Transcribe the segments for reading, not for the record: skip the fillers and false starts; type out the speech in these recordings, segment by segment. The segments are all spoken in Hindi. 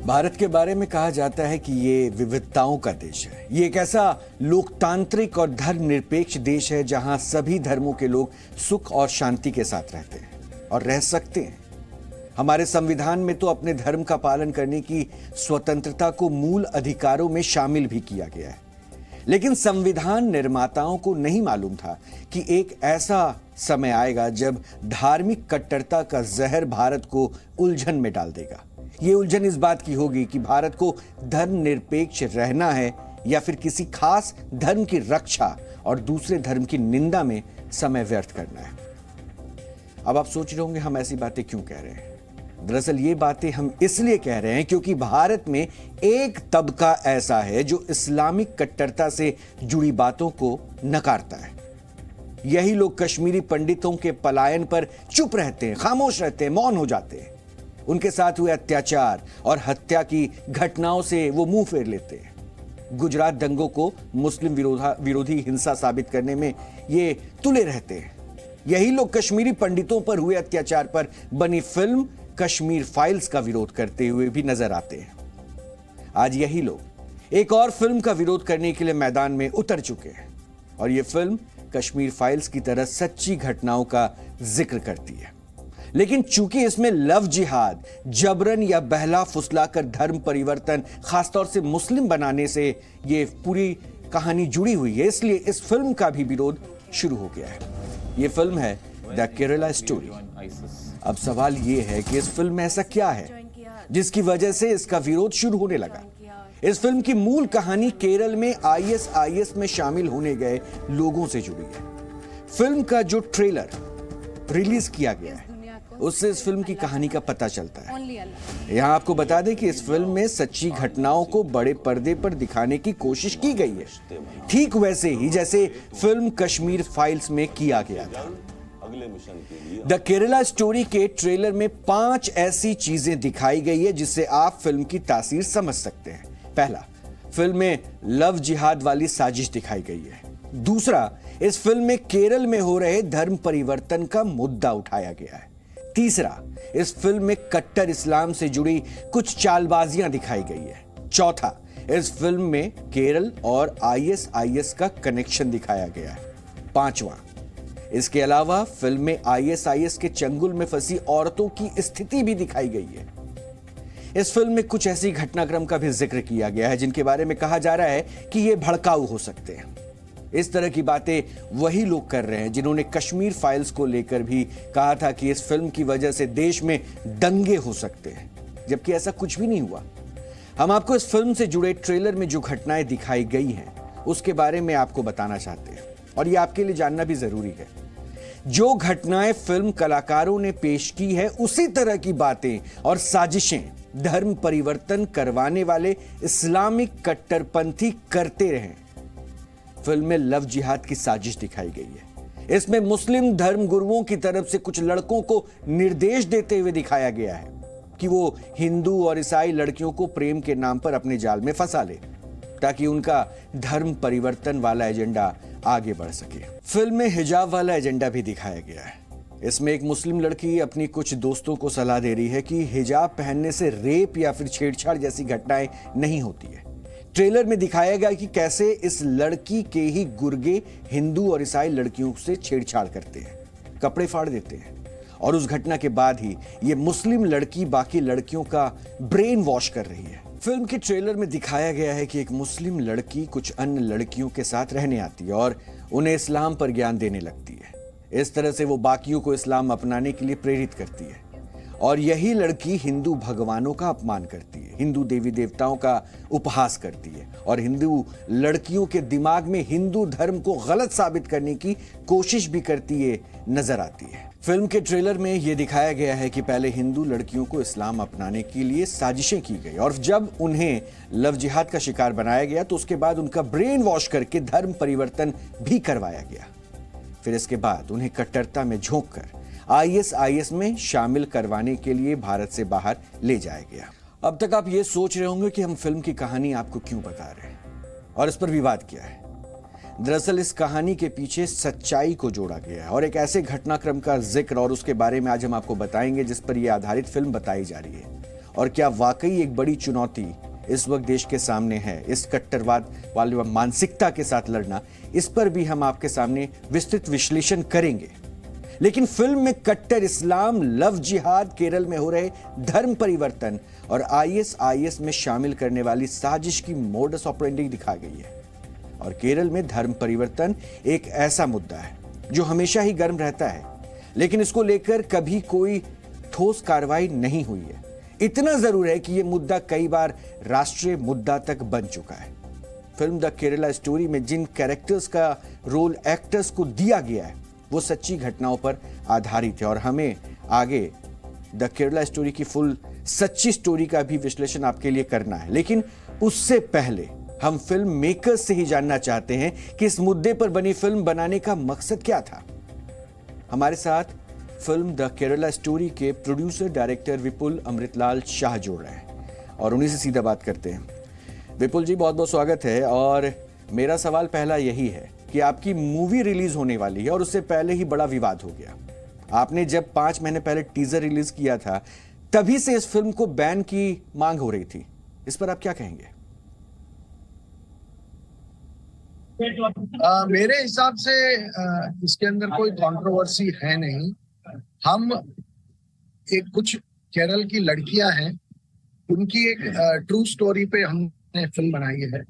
भारत के बारे में कहा जाता है कि ये विविधताओं का देश है। ये एक ऐसा लोकतांत्रिक और धर्मनिरपेक्ष देश है जहां सभी धर्मों के लोग सुख और शांति के साथ रहते हैं और रह सकते हैं। हमारे संविधान में तो अपने धर्म का पालन करने की स्वतंत्रता को मूल अधिकारों में शामिल भी किया गया है। लेकिन संविधान निर्माताओं को नहीं मालूम था कि एक ऐसा समय आएगा जब धार्मिक कट्टरता का जहर भारत को उलझन में डाल देगा। ये उलझन इस बात की होगी कि भारत को धर्मनिरपेक्ष रहना है या फिर किसी खास धर्म की रक्षा और दूसरे धर्म की निंदा में समय व्यर्थ करना है। अब आप सोच रहे होंगे हम ऐसी बातें क्यों कह रहे हैं। दरअसल ये बातें हम इसलिए कह रहे हैं क्योंकि भारत में एक तबका ऐसा है जो इस्लामिक कट्टरता से जुड़ी बातों को नकारता है। यही लोग कश्मीरी पंडितों के पलायन पर चुप रहते हैं, खामोश रहते हैं, मौन हो जाते हैं। उनके साथ हुए अत्याचार और हत्या की घटनाओं से वो मुंह फेर लेते हैं। गुजरात दंगों को मुस्लिम विरोधी हिंसा साबित करने में ये तुले रहते हैं। यही लोग कश्मीरी पंडितों पर हुए अत्याचार पर बनी फिल्म कश्मीर फाइल्स का विरोध करते हुए भी नजर आते हैं। आज यही लोग एक और फिल्म का विरोध करने के लिए मैदान में उतर चुके हैं और यह फिल्म कश्मीर फाइल्स की तरह सच्ची घटनाओं का जिक्र करती है। लेकिन चूंकि इसमें लव जिहाद, जबरन या बहला फुसलाकर धर्म परिवर्तन, खासतौर से मुस्लिम बनाने से ये पूरी कहानी जुड़ी हुई है, इसलिए इस फिल्म का भी विरोध शुरू हो गया है। ये फिल्म है द केरला स्टोरी। अब सवाल ये है कि इस फिल्म में ऐसा क्या है जिसकी वजह से इसका विरोध शुरू होने लगा। इस फिल्म की मूल कहानी केरल में आईएसआईएस में शामिल होने गए लोगों से जुड़ी है। फिल्म का जो ट्रेलर रिलीज किया गया है उससे इस फिल्म की कहानी का पता चलता है। यहां आपको बता दें कि इस फिल्म में सच्ची घटनाओं को बड़े पर्दे पर दिखाने की कोशिश की गई है, ठीक वैसे ही जैसे फिल्म कश्मीर फाइल्स में किया गया था। द केरला स्टोरी के ट्रेलर में 5 ऐसी चीजें दिखाई गई है जिससे आप फिल्म की तासीर समझ सकते हैं। पहला, फिल्म में लव जिहाद वाली साजिश दिखाई गई है। दूसरा, इस फिल्म में केरल में हो रहे धर्म परिवर्तन का मुद्दा उठाया गया है। तीसरा, इस फिल्म में कट्टर इस्लाम से जुड़ी कुछ चालबाजियां दिखाई गई है। चौथा, इस फिल्म में केरल और आईएसआईएस का कनेक्शन दिखाया गया है। पांचवा, इसके अलावा फिल्म में आईएसआईएस के चंगुल में फंसी औरतों की स्थिति भी दिखाई गई है। इस फिल्म में कुछ ऐसी घटनाक्रम का भी जिक्र किया गया है जिनके बारे में कहा जा रहा है कि ये भड़काऊ हो सकते हैं। इस तरह की बातें वही लोग कर रहे हैं जिन्होंने कश्मीर फाइल्स को लेकर भी कहा था कि इस फिल्म की वजह से देश में दंगे हो सकते हैं, जबकि ऐसा कुछ भी नहीं हुआ। हम आपको इस फिल्म से जुड़े ट्रेलर में जो घटनाएं दिखाई गई हैं उसके बारे में आपको बताना चाहते हैं और ये आपके लिए जानना भी जरूरी है। जो घटनाएं फिल्म कलाकारों ने पेश की है उसी तरह की बातें और साजिशें धर्म परिवर्तन करवाने वाले इस्लामिक कट्टरपंथी करते रहे। फिल्म में लव जिहाद की साजिश दिखाई गई है। इसमें मुस्लिम धर्म गुरुओं की तरफ से कुछ लड़कों को निर्देश देते हुए दिखाया गया है कि वो हिंदू और ईसाई लड़कियों को प्रेम के नाम पर अपने जाल में फंसा ले ताकि उनका धर्म परिवर्तन वाला एजेंडा आगे बढ़ सके। फिल्म में हिजाब वाला एजेंडा भी दिखाया गया है। इसमें एक मुस्लिम लड़की अपनी कुछ दोस्तों को सलाह दे रही है कि हिजाब पहनने से रेप या फिर छेड़छाड़ जैसी घटनाएं नहीं होती है। ट्रेलर में दिखाया गया कि कैसे इस लड़की के ही गुर्गे हिंदू और ईसाई लड़कियों से छेड़छाड़ करते हैं, कपड़े फाड़ देते हैं और उस घटना के बाद ही ये मुस्लिम लड़की बाकी लड़कियों का ब्रेन वॉश कर रही है। फिल्म के ट्रेलर में दिखाया गया है कि एक मुस्लिम लड़की कुछ अन्य लड़कियों के साथ रहने आती है और उन्हें इस्लाम पर ज्ञान देने लगती है। इस तरह से वो बाकियों को इस्लाम अपनाने के लिए प्रेरित करती है और यही लड़की हिंदू भगवानों का अपमान करती है, हिंदू देवी देवताओं का उपहास करती है और हिंदू लड़कियों के दिमाग में हिंदू धर्म को गलत साबित करने की कोशिश भी करती है नजर आती है। फिल्म के ट्रेलर में यह दिखाया गया है कि पहले हिंदू लड़कियों को इस्लाम अपनाने के लिए साजिशें की गई और जब उन्हें लव जिहाद का शिकार बनाया गया तो उसके बाद उनका ब्रेन वॉश करके धर्म परिवर्तन भी करवाया गया। फिर इसके बाद उन्हें कट्टरता में झोंककर आईएसआईएस में शामिल करवाने के लिए भारत से बाहर ले जाया गया। अब तक आप ये सोच रहे होंगे कि हम फिल्म की कहानी आपको क्यों बता रहे हैं और इस पर विवाद क्या है। दरअसल इस कहानी के पीछे सच्चाई को जोड़ा गया है और एक ऐसे घटनाक्रम का जिक्र और उसके बारे में आज हम आपको बताएंगे जिस पर यह आधारित फिल्म बताई जा रही है और क्या वाकई एक बड़ी चुनौती इस वक्त देश के सामने है इस कट्टरवाद वाली मानसिकता के साथ लड़ना, इस पर भी हम आपके सामने विस्तृत विश्लेषण करेंगे। लेकिन फिल्म में कट्टर इस्लाम, लव जिहाद, केरल में हो रहे धर्म परिवर्तन और आईएसआईएस में शामिल करने वाली साजिश की मोडस ऑपरेंडी दिखा गई है। और केरल में धर्म परिवर्तन एक ऐसा मुद्दा है जो हमेशा ही गर्म रहता है, लेकिन इसको लेकर कभी कोई ठोस कार्रवाई नहीं हुई है। इतना जरूर है कि यह मुद्दा कई बार राष्ट्रीय मुद्दा तक बन चुका है। फिल्म द केरला स्टोरी में जिन कैरेक्टर्स का रोल एक्टर्स को दिया गया है वो सच्ची घटनाओं पर आधारित है और हमें आगे द केरला स्टोरी की फुल सच्ची स्टोरी का भी विश्लेषण आपके लिए करना है। लेकिन उससे पहले हम फिल्म मेकर्स से ही जानना चाहते हैं कि इस मुद्दे पर बनी फिल्म बनाने का मकसद क्या था। हमारे साथ फिल्म द केरला स्टोरी के प्रोड्यूसर डायरेक्टर विपुल अमृतलाल शाह जोड़ रहे हैं और उन्हीं से सीधा बात करते हैं। विपुल जी, बहुत बहुत स्वागत है। और मेरा सवाल पहला यही है कि आपकी मूवी रिलीज होने वाली है और उससे पहले ही बड़ा विवाद हो गया। आपने जब 5 महीने पहले टीजर रिलीज किया था तभी से इस फिल्म को बैन की मांग हो रही थी, इस पर आप क्या कहेंगे? मेरे हिसाब से इसके अंदर कोई कंट्रोवर्सी है नहीं। हम एक कुछ केरल की लड़कियां हैं, उनकी एक ट्रू स्टोरी पे हमने फिल्म बनाई है।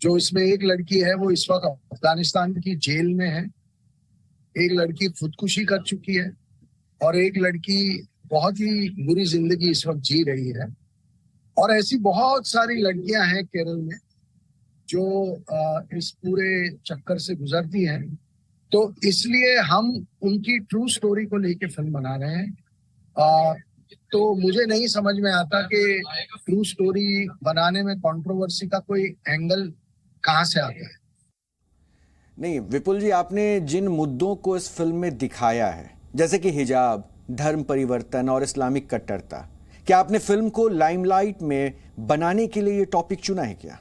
जो इसमें एक लड़की है वो इस वक्त अफगानिस्तान की जेल में है, एक लड़की खुदकुशी कर चुकी है और एक लड़की बहुत ही बुरी जिंदगी इस वक्त जी रही है। और ऐसी बहुत सारी लड़कियां हैं केरल में जो इस पूरे चक्कर से गुजरती हैं। तो इसलिए हम उनकी ट्रू स्टोरी को लेके फिल्म बना रहे हैं। तो मुझे नहीं समझ में आता कि ट्रू स्टोरी बनाने में कंट्रोवर्सी का कोई एंगल कहां से आता है। नहीं विपुल जी, आपने जिन मुद्दों को इस फिल्म में दिखाया है जैसे कि हिजाब, धर्म परिवर्तन और इस्लामिक कट्टरता, क्या आपने फिल्म को लाइमलाइट में बनाने के लिए ये टॉपिक चुना है क्या?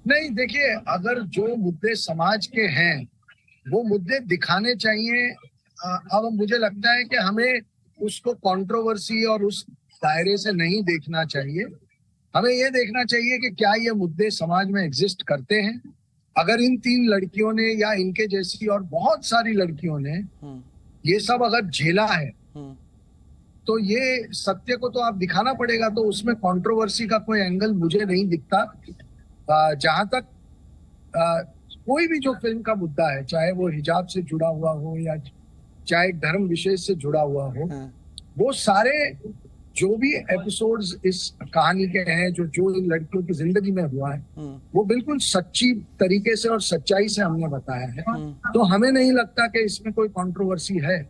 नहीं, देखिए, अगर जो मुद्दे समाज के हैं वो मुद्दे दिखाने चाहिए। अब मुझे लगता है कि हमें उसको कंट्रोवर्सी और उस दायरे से नहीं देखना चाहिए। हमें ये देखना चाहिए कि क्या ये मुद्दे समाज में एग्जिस्ट करते हैं। अगर इन 3 लड़कियों ने या इनके जैसी और बहुत सारी लड़कियों ने ये सब अगर झेला है तो ये सत्य को तो आप दिखाना पड़ेगा। तो उसमें कंट्रोवर्सी का कोई एंगल मुझे नहीं दिखता। जहां तक कोई भी जो फिल्म का मुद्दा है, चाहे वो हिजाब से जुड़ा हुआ हो या चाहे धर्म विशेष से जुड़ा हुआ हो, वो सारे जो भी एपिसोड्स इस कहानी के हैं जो इन लड़कियों की जिंदगी में हुआ है, वो बिल्कुल सच्ची तरीके से और सच्चाई से हमने बताया है। तो हमें नहीं लगता कि इसमें कोई कंट्रोवर्सी है।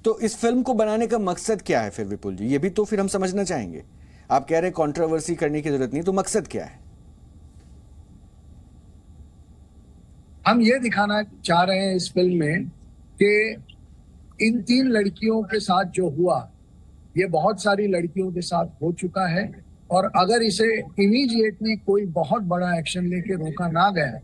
तो इस फिल्म को बनाने का मकसद क्या है फिर विपुल जी? ये भी तो फिर हम समझना चाहेंगे। आप कह रहे हैं कंट्रोवर्सी करने की जरूरत नहीं, तो मकसद क्या है? हम ये दिखाना चाह रहे हैं इस फिल्म में कि इन 3 लड़कियों के साथ जो हुआ ये बहुत सारी लड़कियों के साथ हो चुका है और अगर इसे इमीडिएटली कोई बहुत बड़ा एक्शन लेके रोका ना गया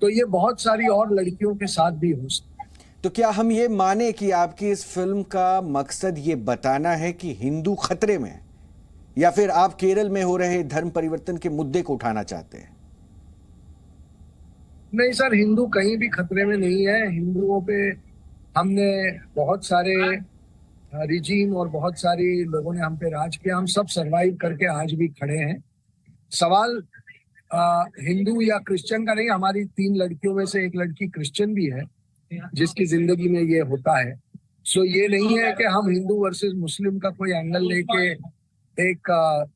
तो ये बहुत सारी और लड़कियों के साथ भी हो सकता है। तो क्या हम ये माने कि आपकी इस फिल्म का मकसद ये बताना है कि हिंदू खतरे में है, या फिर आप केरल में हो रहे धर्म परिवर्तन के मुद्दे को उठाना चाहते हैं? नहीं सर, हिंदू कहीं भी खतरे में नहीं है। हिंदुओं पे हमने बहुत सारे रिजीम और बहुत सारी लोगों ने हम पे राज किया। हम सब सरवाइव करके आज भी खड़े हैं। सवाल हिंदू या क्रिश्चियन का नहीं। हमारी 3 लड़कियों में से एक लड़की क्रिश्चियन भी है जिसकी जिंदगी में ये होता है। सो ये नहीं है कि हम हिंदू वर्सेस मुस्लिम का कोई एंगल लेके एक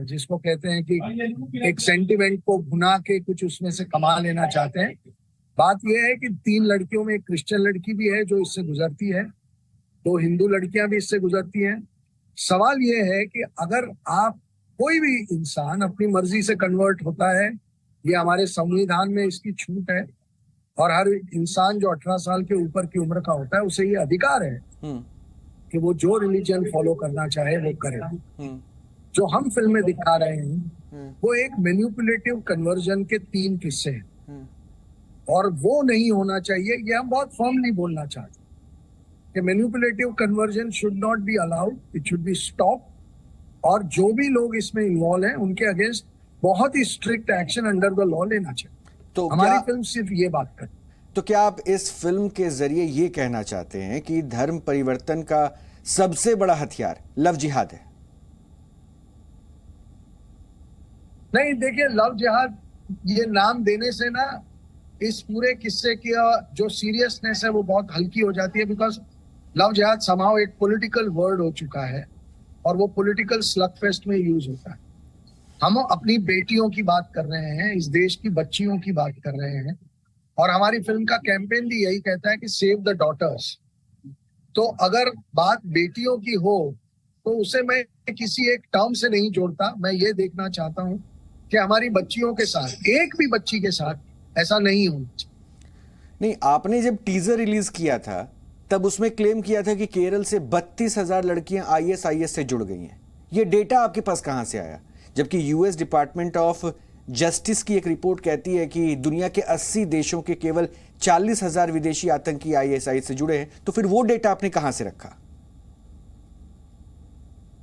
जिसको कहते हैं कि एक सेंटिमेंट को भुना के कुछ उसमें से कमा लेना चाहते हैं। बात यह है कि 3 लड़कियों में एक क्रिश्चियन लड़की भी है जो इससे गुजरती है, 2 हिंदू लड़कियां भी इससे गुजरती हैं। सवाल यह है कि अगर आप कोई भी इंसान अपनी मर्जी से कन्वर्ट होता है, ये हमारे संविधान में इसकी छूट है और हर इंसान जो 18 साल के ऊपर की उम्र का होता है उसे ये अधिकार है कि वो जो रिलीजन फॉलो करना चाहे वो करे। जो हम फिल्म में दिखा रहे हैं वो एक मैनिपुलेटिव कन्वर्जन के 3 किस्से हैं और वो नहीं होना चाहिए। ये हम बहुत फर्मली बोलना चाहते हैं कि manipulative conversion should not be allowed, it should be stop, और जो भी लोग इसमें इन्वॉल्व हैं उनके अगेंस्ट बहुत ही strict action under the law लेना चाहिए। तो हमारी फिल्म सिर्फ ये बात करती है। तो क्या आप इस फिल्म के जरिए ये कहना चाहते हैं कि धर्म परिवर्तन का सबसे बड़ा हथियार लव जिहाद है? नहीं, देखिए, लव जिहाद ये नाम देने से ना इस पूरे किस्से की जो सीरियसनेस है वो बहुत हल्की हो जाती है, बिकॉज लव जिहाद समाव एक पॉलिटिकल वर्ड हो चुका है और वो पॉलिटिकल स्लगफेस्ट में यूज होता है। हम अपनी बेटियों की बात कर रहे हैं, इस देश की बच्चियों की बात कर रहे हैं, और हमारी फिल्म का कैंपेन भी यही कहता है कि सेव द डॉटर्स। तो अगर बात बेटियों की हो तो उसे मैं किसी एक टर्म से नहीं जोड़ता। मैं ये देखना चाहता हूँ कि हमारी बच्चियों के साथ, एक भी बच्ची के साथ ऐसा नहीं होना चाहिए। नहीं, आपने जब टीजर रिलीज किया था तब उसमें क्लेम किया था कि केरल से 32,000 लड़कियां ISIS से जुड़ गई हैं। ये डेटा आपके पास कहां से आया? जबकि US डिपार्टमेंट ऑफ जस्टिस की एक रिपोर्ट कहती है कि दुनिया के 80 देशों के केवल 40,000 विदेशी आतंकी ISIS से जुड़े हैं। तो फिर वो डेटा आपने कहां से रखा?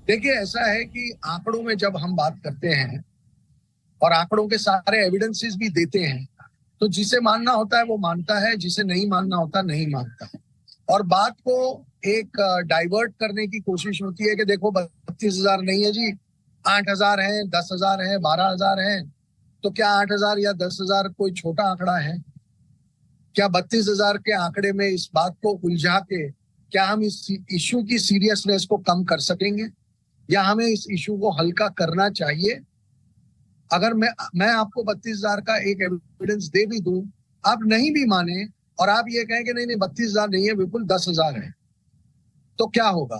देखिए, ऐसा है कि आंकड़ों में जब हम बात करते हैं और आंकड़ों के सारे एविडेंसेस भी देते हैं, तो जिसे मानना होता है वो मानता है, जिसे नहीं मानना होता नहीं मानता है। और बात को एक डाइवर्ट करने की कोशिश होती है कि देखो 32,000 नहीं है जी, 8,000 है, 10,000 है, 12,000 है। तो क्या 8,000 या 10,000 कोई छोटा आंकड़ा है? क्या 32,000 के आंकड़े में इस बात को उलझा के क्या हम इस इशू की सीरियसनेस को कम कर सकेंगे, या हमें इस इशू को हल्का करना चाहिए? अगर मैं आपको 32,000 का एक एविडेंस दे भी दूं, आप नहीं भी माने और आप ये कहें कि नहीं नहीं 32,000 नहीं है, बिल्कुल 10,000 है, तो क्या होगा?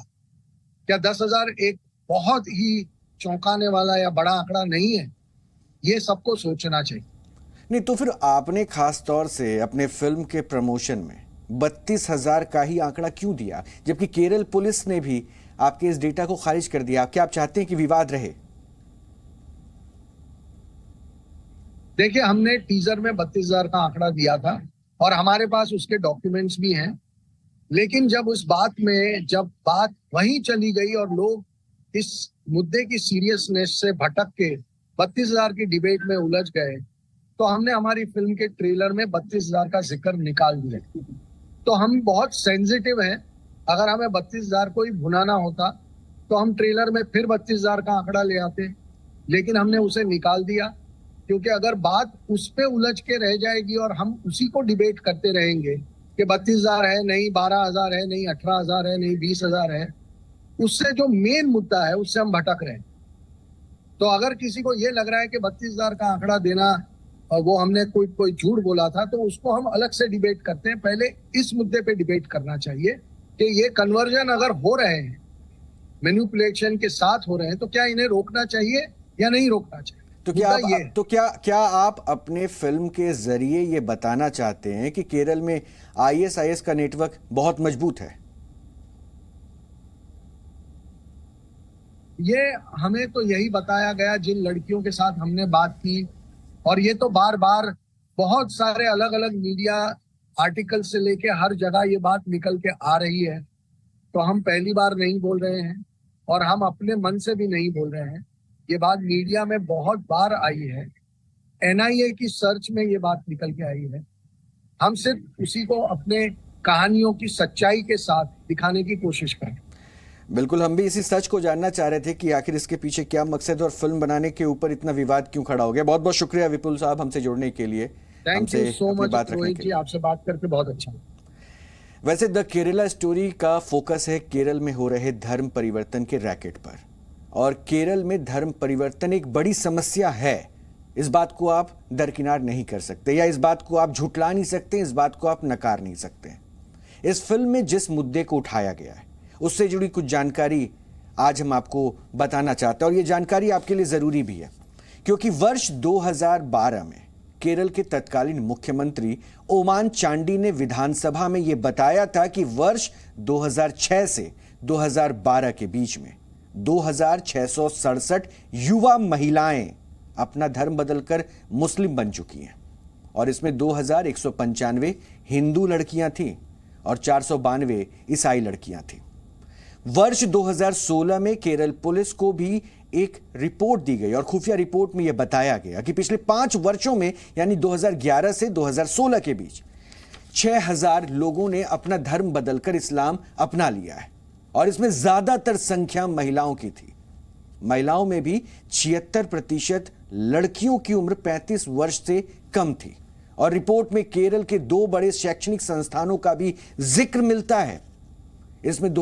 क्या 10,000 एक बहुत ही चौंकाने वाला या बड़ा आंकड़ा नहीं है? ये सबको सोचना चाहिए। नहीं, तो फिर आपने खास तौर से अपने फिल्म के प्रमोशन में 32,000 का ही आंकड़ा क्यों दिया, जबकि केरल पुलिस ने भी आपके इस डेटा को खारिज कर दिया? क्या आप चाहते हैं कि विवाद रहे? देखिए, हमने टीजर में 32,000 का आंकड़ा दिया था और हमारे पास उसके डॉक्यूमेंट्स भी हैं, लेकिन जब बात वहीं चली गई और लोग इस मुद्दे की सीरियसनेस से भटक के 32,000 की डिबेट में उलझ गए, तो हमने हमारी फिल्म के ट्रेलर में 32,000 का जिक्र निकाल दिया। तो हम बहुत सेंसिटिव हैं। अगर हमें 32,000 को ही भुनाना होता तो हम ट्रेलर में फिर 32,000 का आंकड़ा ले आते, लेकिन हमने उसे निकाल दिया, क्योंकि अगर बात उस पे उलझ के रह जाएगी और हम उसी को डिबेट करते रहेंगे कि 32,000 है नहीं, 12,000 है नहीं, 18,000 है नहीं, 20,000 है, उससे जो मेन मुद्दा है उससे हम भटक रहे हैं। तो अगर किसी को ये लग रहा है कि 32,000 का आंकड़ा देना वो हमने कोई झूठ बोला था, तो उसको हम अलग से डिबेट करते हैं। पहले इस मुद्दे पे डिबेट करना चाहिए कि ये कन्वर्जन अगर हो रहे हैं, मैनिपुलेशन के साथ हो रहे हैं, तो क्या इन्हें रोकना चाहिए या नहीं रोकना चाहिए? तो क्या आप अपने फिल्म के जरिए ये बताना चाहते हैं कि केरल में ISIS का नेटवर्क बहुत मजबूत है? ये हमें तो यही बताया गया जिन लड़कियों के साथ हमने बात की, और ये तो बार बार बहुत सारे अलग अलग मीडिया आर्टिकल से लेके हर जगह ये बात निकल के आ रही है। तो हम पहली बार नहीं बोल रहे हैं और हम अपने मन से भी नहीं बोल रहे हैं। ये बात मीडिया में बहुत बार आई है, NIA की सर्च में ये बात निकल के आई है। हम सिर्फ उसी को अपने कहानियों की सच्चाई के साथ दिखाने की कोशिश करें। बिल्कुल, हम भी इसी सच को जानना चाह रहे थे कि आखिर इसके पीछे क्या मकसद और फिल्म बनाने के ऊपर इतना विवाद क्यों खड़ा हो गया। बहुत बहुत शुक्रिया विपुल साहब हमसे जुड़ने के लिए। Thank you so much Rohit ji, आपसे बात करके बहुत अच्छा। वैसे द केरला स्टोरी का फोकस है केरल में हो रहे धर्म परिवर्तन के रैकेट पर, और केरल में धर्म परिवर्तन एक बड़ी समस्या है। इस बात को आप दरकिनार नहीं कर सकते, या इस बात को आप झुठला नहीं सकते, इस बात को आप नकार नहीं सकते। इस फिल्म में जिस मुद्दे को उठाया गया है उससे जुड़ी कुछ जानकारी आज हम आपको बताना चाहते हैं, और ये जानकारी आपके लिए जरूरी भी है, क्योंकि वर्ष 2012 में केरल के तत्कालीन मुख्यमंत्री ओमान चांडी ने विधानसभा में यह बताया था कि वर्ष 2006 से 2012 के बीच में 2,667 युवा महिलाएं अपना धर्म बदलकर मुस्लिम बन चुकी हैं, और इसमें 2,195 हिंदू लड़कियां थीं और 492 ईसाई लड़कियां थीं। वर्ष 2016 में केरल पुलिस को भी एक रिपोर्ट दी गई और खुफिया रिपोर्ट में यह बताया गया कि पिछले 5 वर्षों में यानी 2011 से 2016 के बीच 6000 लोगों ने अपना धर्म बदलकर इस्लाम अपना लिया है और इसमें ज्यादातर संख्या महिलाओं की थी। महिलाओं में भी 76% लड़कियों की उम्र 35 वर्ष से कम थी और रिपोर्ट में केरल के 2 बड़े शैक्षणिक संस्थानों का भी जिक्र मिलता है। इसमें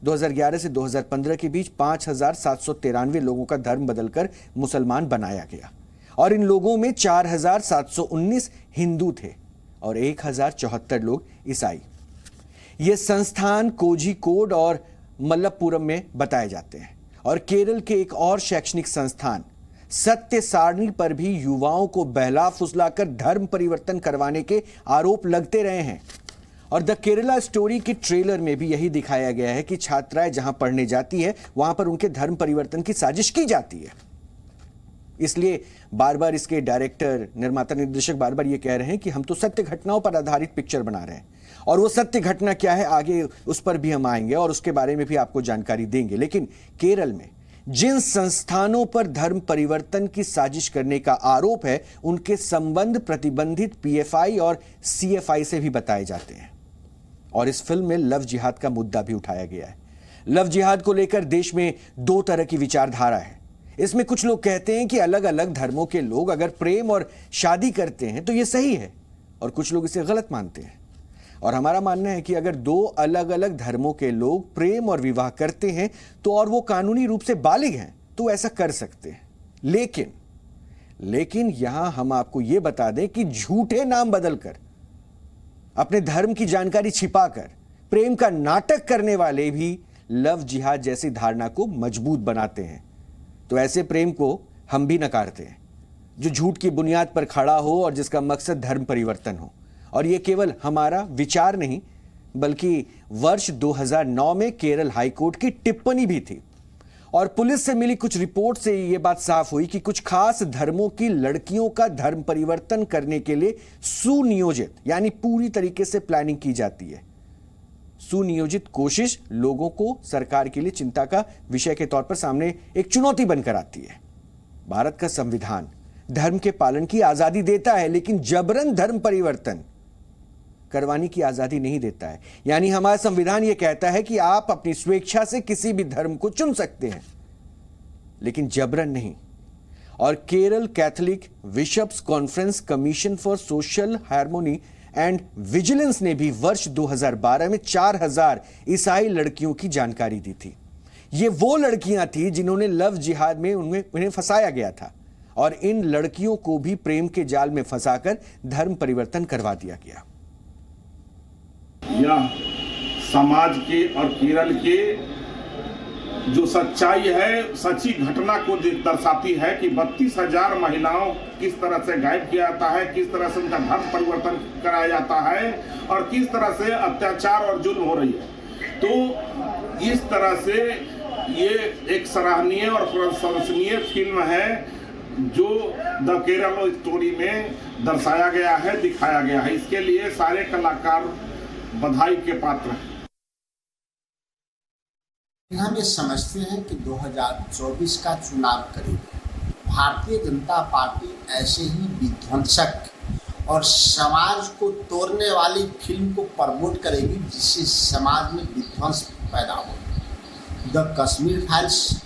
2011 से 2015 के बीच 5793 लोगों का धर्म बदलकर मुसलमान बनाया गया और इन लोगों में 4719 हिंदू थे और 1074 लोग ईसाई। ये संस्थान कोझिकोड और मलप्पुरम में बताए जाते हैं और केरल के एक और शैक्षणिक संस्थान सत्य सारणी पर भी युवाओं को बहला फुसलाकर धर्म परिवर्तन करवाने के आरोप लगते रहे हैं और द केरला स्टोरी के ट्रेलर में भी यही दिखाया गया है कि छात्राएं जहां पढ़ने जाती है वहां पर उनके धर्म परिवर्तन की साजिश की जाती है। इसलिए बार बार इसके डायरेक्टर, निर्माता, निर्देशक बार बार ये कह रहे हैं कि हम तो सत्य घटनाओं पर आधारित पिक्चर बना रहे हैं और वो सत्य घटना क्या है आगे उस पर भी हम आएंगे और उसके बारे में भी आपको जानकारी देंगे। लेकिन केरल में जिन संस्थानों पर धर्म परिवर्तन की साजिश करने का आरोप है उनके संबंध प्रतिबंधित पीएफआई और सीएफआई से भी बताए जाते हैं और इस फिल्म में लव जिहाद का मुद्दा भी उठाया गया है। लव जिहाद को लेकर देश में 2 तरह की विचारधारा है। इसमें कुछ लोग कहते हैं कि अलग अलग धर्मों के लोग अगर प्रेम और शादी करते हैं तो यह सही है और कुछ लोग इसे गलत मानते हैं और हमारा मानना है कि अगर 2 अलग अलग धर्मों के लोग प्रेम और विवाह करते हैं तो और वो कानूनी रूप से बालिग हैं तो ऐसा कर सकते हैं। लेकिन यहां हम आपको यह बता दें कि झूठे नाम बदलकर, अपने धर्म की जानकारी छिपाकर प्रेम का नाटक करने वाले भी लव जिहाद जैसी धारणा को मजबूत बनाते हैं। तो ऐसे प्रेम को हम भी नकारते हैं जो झूठ की बुनियाद पर खड़ा हो और जिसका मकसद धर्म परिवर्तन हो। और यह केवल हमारा विचार नहीं बल्कि वर्ष 2009 में केरल हाईकोर्ट की टिप्पणी भी थी और पुलिस से मिली कुछ रिपोर्ट से यह बात साफ हुई कि कुछ खास धर्मों की लड़कियों का धर्म परिवर्तन करने के लिए सुनियोजित यानी पूरी तरीके से प्लानिंग की जाती है। सुनियोजित कोशिश लोगों को सरकार के लिए चिंता का विषय के तौर पर सामने एक चुनौती बनकर आती है। भारत का संविधान धर्म के पालन की आजादी देता है लेकिन जबरन धर्म परिवर्तन करवाने की आजादी नहीं देता है। यानी हमारा संविधान यह कहता है कि आप अपनी स्वेच्छा से किसी भी धर्म को चुन सकते हैं लेकिन जबरन नहीं। और Kerala Catholic bishops conference commission for social harmony and vigilance ने भी वर्ष 2012 में 4000 ईसाई लड़कियों की जानकारी दी थी। ये वो लड़कियां थी जिन्होंने लव जिहाद में उन्हें फंसाया गया था और इन लड़कियों को भी प्रेम के जाल में फंसाकर धर्म परिवर्तन करवा दिया गया। यह समाज के और केरल के जो सच्चाई है, सच्ची घटना को दर्शाती है कि 32,000 महिलाओं किस तरह से गायब किया जाता है, किस तरह से उनका धर्म परिवर्तन कराया जाता है और किस तरह से अत्याचार और जुल्म हो रही है। तो इस तरह से ये एक सराहनीय और प्रशंसनीय फिल्म है जो द केरला स्टोरी में दर्शाया गया है, दिखाया गया है। इसके लिए सारे कलाकार बधाई के पात्र हैं। हम ये समझते हैं कि 2024 का चुनाव करीब है। भारतीय जनता पार्टी ऐसे ही विध्वंसक और समाज को तोड़ने वाली फिल्म को प्रमोट करेगी जिससे समाज में विध्वंस पैदा हो। द कश्मीर फाइल्स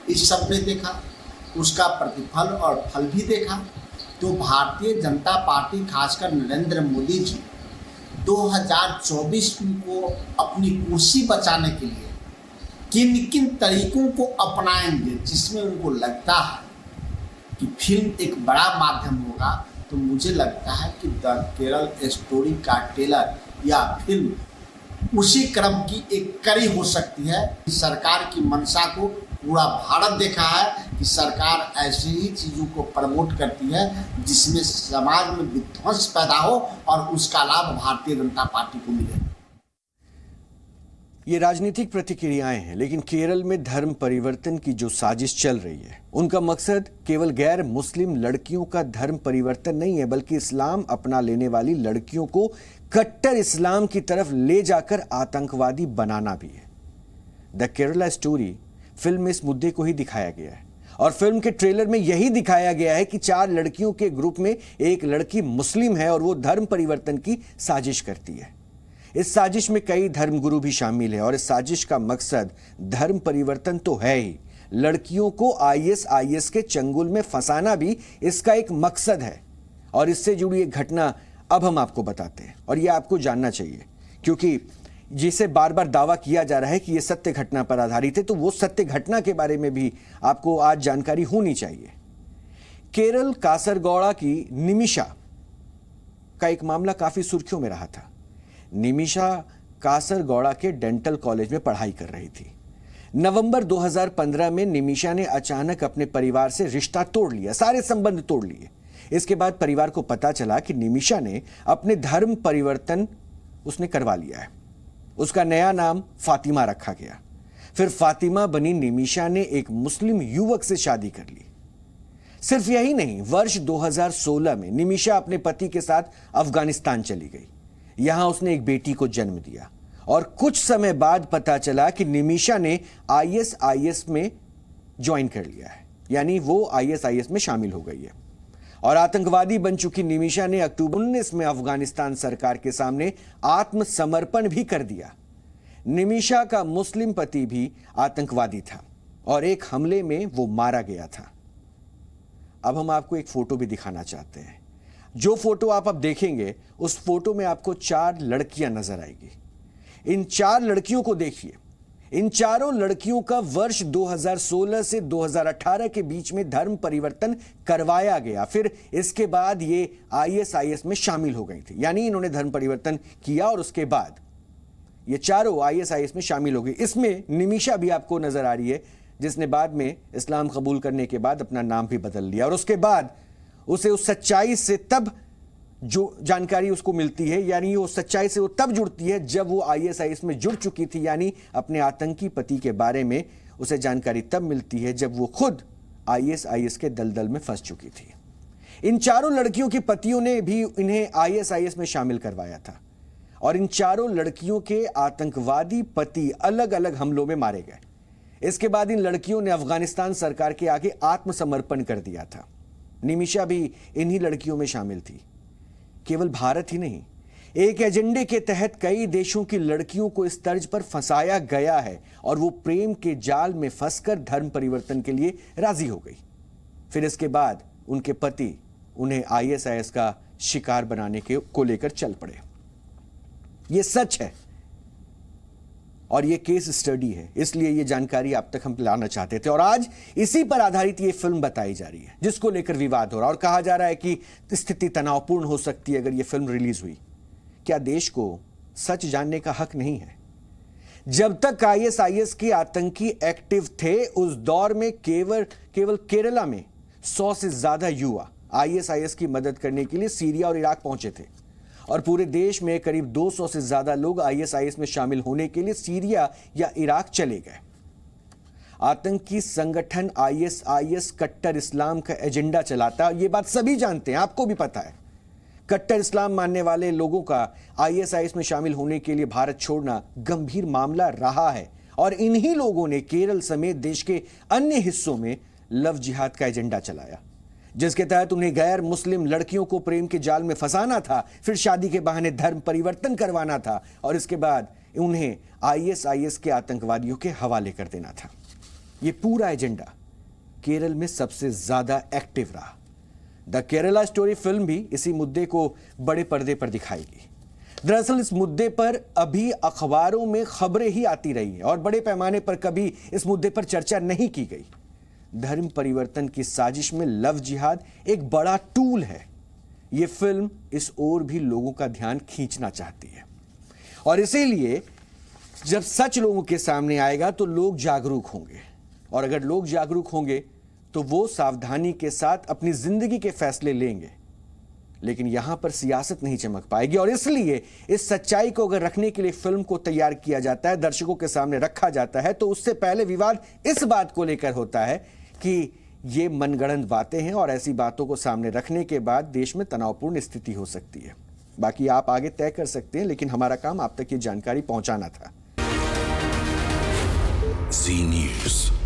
इस सब ने देखा, उसका प्रतिफल और फल भी देखा। तो भारतीय जनता पार्टी खासकर नरेंद्र मोदी जी 2024 को अपनी कुर्सी बचाने के लिए किन किन तरीकों को अपनाएंगे जिसमें उनको लगता है कि फिल्म एक बड़ा माध्यम होगा। तो मुझे लगता है कि द केरल स्टोरी का ट्रेलर या फिल्म उसी क्रम की एक कड़ी हो सकती है। सरकार की मंशा को पूरा भारत देखा है कि सरकार ऐसी ही चीज़ों को प्रमोट करती है जिसमें समाज में विध्वंस पैदा हो और उसका लाभ भारतीय जनता पार्टी को मिले। ये राजनीतिक प्रतिक्रियाएं हैं लेकिन केरल में धर्म परिवर्तन की जो साजिश चल रही है उनका मकसद केवल गैर मुस्लिम लड़कियों का धर्म परिवर्तन नहीं है बल्कि इस्लाम अपना लेने वाली लड़कियों को कट्टर इस्लाम की तरफ ले जाकर आतंकवादी बनाना भी है। द केरला स्टोरी फिल्म में इस मुद्दे को ही दिखाया गया है और फिल्म के ट्रेलर में यही दिखाया गया है कि 4 लड़कियों के ग्रुप में एक लड़की मुस्लिम है और वो धर्म परिवर्तन की साजिश करती है। इस साजिश में कई धर्मगुरु भी शामिल है और इस साजिश का मकसद धर्म परिवर्तन तो है ही, लड़कियों को आईएसआईएस के चंगुल में फंसाना भी इसका एक मकसद है। और इससे जुड़ी एक घटना अब हम आपको बताते हैं और यह आपको जानना चाहिए, क्योंकि जिसे बार बार दावा किया जा रहा है कि यह सत्य घटना पर आधारित है, तो वो सत्य घटना के बारे में भी आपको आज जानकारी होनी चाहिए। केरल कासरगौड़ा की निमिषा का एक मामला काफी सुर्खियों में रहा था। निमिषा कासरगौड़ा के डेंटल कॉलेज में पढ़ाई कर रही थी। नवंबर 2015 में निमिषा ने अचानक अपने परिवार से रिश्ता तोड़ लिया, सारे संबंध तोड़ लिए। इसके बाद परिवार को पता चला कि निमिषा ने अपने धर्म परिवर्तन उसने करवा लिया है। उसका नया नाम फातिमा रखा गया। फिर फातिमा बनी निमिषा ने एक मुस्लिम युवक से शादी कर ली। सिर्फ यही नहीं, वर्ष 2016 में निमिषा अपने पति के साथ अफगानिस्तान चली गई। यहां उसने एक बेटी को जन्म दिया और कुछ समय बाद पता चला कि निमिषा ने आईएसआईएस में ज्वाइन कर लिया है, यानी वो आईएसआईएस में शामिल हो गई है। और आतंकवादी बन चुकी निमिषा ने अक्टूबर 19 में अफगानिस्तान सरकार के सामने आत्मसमर्पण भी कर दिया। निमिषा का मुस्लिम पति भी आतंकवादी था और एक हमले में वो मारा गया था। अब हम आपको एक फोटो भी दिखाना चाहते हैं। जो फोटो आप अब देखेंगे, उस फोटो में आपको 4 लड़कियां नजर आएगी। इन 4 लड़कियों को देखिए। इन चारों लड़कियों का वर्ष 2016 से 2018 के बीच में धर्म परिवर्तन करवाया गया। फिर इसके बाद ये आईएसआईएस में शामिल हो गई थी, यानी इन्होंने धर्म परिवर्तन किया और उसके बाद ये चारों आईएसआईएस में शामिल हो गई। इसमें निमिषा भी आपको नजर आ रही है, जिसने बाद में इस्लाम कबूल करने के बाद अपना नाम भी बदल लिया और उसके बाद उसे उस सच्चाई से तब जो जानकारी उसको मिलती है, यानी वो सच्चाई से वो तब जुड़ती है जब वो आईएसआईएस में जुड़ चुकी थी, यानी अपने आतंकी पति के बारे में उसे जानकारी तब मिलती है जब वो खुद आईएसआईएस के दलदल में फंस चुकी थी। इन चारों लड़कियों के पतियों ने भी इन्हें आईएसआईएस में शामिल करवाया था और इन चारों लड़कियों के आतंकवादी पति अलग अलग हमलों में मारे गए। इसके बाद इन लड़कियों ने अफगानिस्तान सरकार के आगे आत्मसमर्पण कर दिया था। निमिषा भी इन्हीं लड़कियों में शामिल थी। केवल भारत ही नहीं, एक एजेंडे के तहत कई देशों की लड़कियों को इस तर्ज पर फंसाया गया है और वो प्रेम के जाल में फंसकर धर्म परिवर्तन के लिए राजी हो गई। फिर इसके बाद उनके पति उन्हें आईएसआईएस का शिकार बनाने को लेकर चल पड़े। ये सच है और ये केस स्टडी है, इसलिए ये जानकारी आप तक हम लाना चाहते थे। और आज इसी पर आधारित ये फिल्म बताई जा रही है, जिसको लेकर विवाद हो रहा है और कहा जा रहा है कि स्थिति तनावपूर्ण हो सकती है अगर ये फिल्म रिलीज हुई। क्या देश को सच जानने का हक नहीं है? जब तक आईएसआईएस के आतंकी एक्टिव थे, उस दौर में केवल केरला में 100 से ज्यादा युवा आईएसआईएस की मदद करने के लिए सीरिया और इराक पहुंचे थे और पूरे देश में करीब 200 से ज्यादा लोग आईएसआईएस में शामिल होने के लिए सीरिया या इराक चले गए। आतंकी संगठन आईएसआईएस कट्टर इस्लाम का एजेंडा चलाता है, ये बात सभी जानते हैं, आपको भी पता है। कट्टर इस्लाम मानने वाले लोगों का आईएसआईएस में शामिल होने के लिए भारत छोड़ना गंभीर मामला रहा है और इन्हीं लोगों ने केरल समेत देश के अन्य हिस्सों में लव जिहाद का एजेंडा चलाया, जिसके तहत उन्हें गैर मुस्लिम लड़कियों को प्रेम के जाल में फंसाना था, फिर शादी के बहाने धर्म परिवर्तन करवाना था और इसके बाद उन्हें आईएसआईएस के आतंकवादियों के हवाले कर देना था। यह पूरा एजेंडा केरल में सबसे ज्यादा एक्टिव रहा। द केरला स्टोरी फिल्म भी इसी मुद्दे को बड़े पर्दे पर दिखाएगी। दरअसल इस मुद्दे पर अभी अखबारों में खबरें ही आती रही हैं और बड़े पैमाने पर कभी इस मुद्दे पर चर्चा नहीं की गई। धर्म परिवर्तन की साजिश में लव जिहाद एक बड़ा टूल है। यह फिल्म इस ओर भी लोगों का ध्यान खींचना चाहती है और इसीलिए जब सच लोगों के सामने आएगा तो लोग जागरूक होंगे और अगर लोग जागरूक होंगे तो वो सावधानी के साथ अपनी जिंदगी के फैसले लेंगे। लेकिन यहां पर सियासत नहीं चमक पाएगी और इसलिए इस सच्चाई को अगर रखने के लिए फिल्म को तैयार किया जाता है, दर्शकों के सामने रखा जाता है, तो उससे पहले विवाद इस बात को लेकर होता है कि ये मनगढ़ंत बातें हैं और ऐसी बातों को सामने रखने के बाद देश में तनावपूर्ण स्थिति हो सकती है। बाकी आप आगे तय कर सकते हैं, लेकिन हमारा काम आप तक ये जानकारी पहुंचाना था। जी न्यूज़।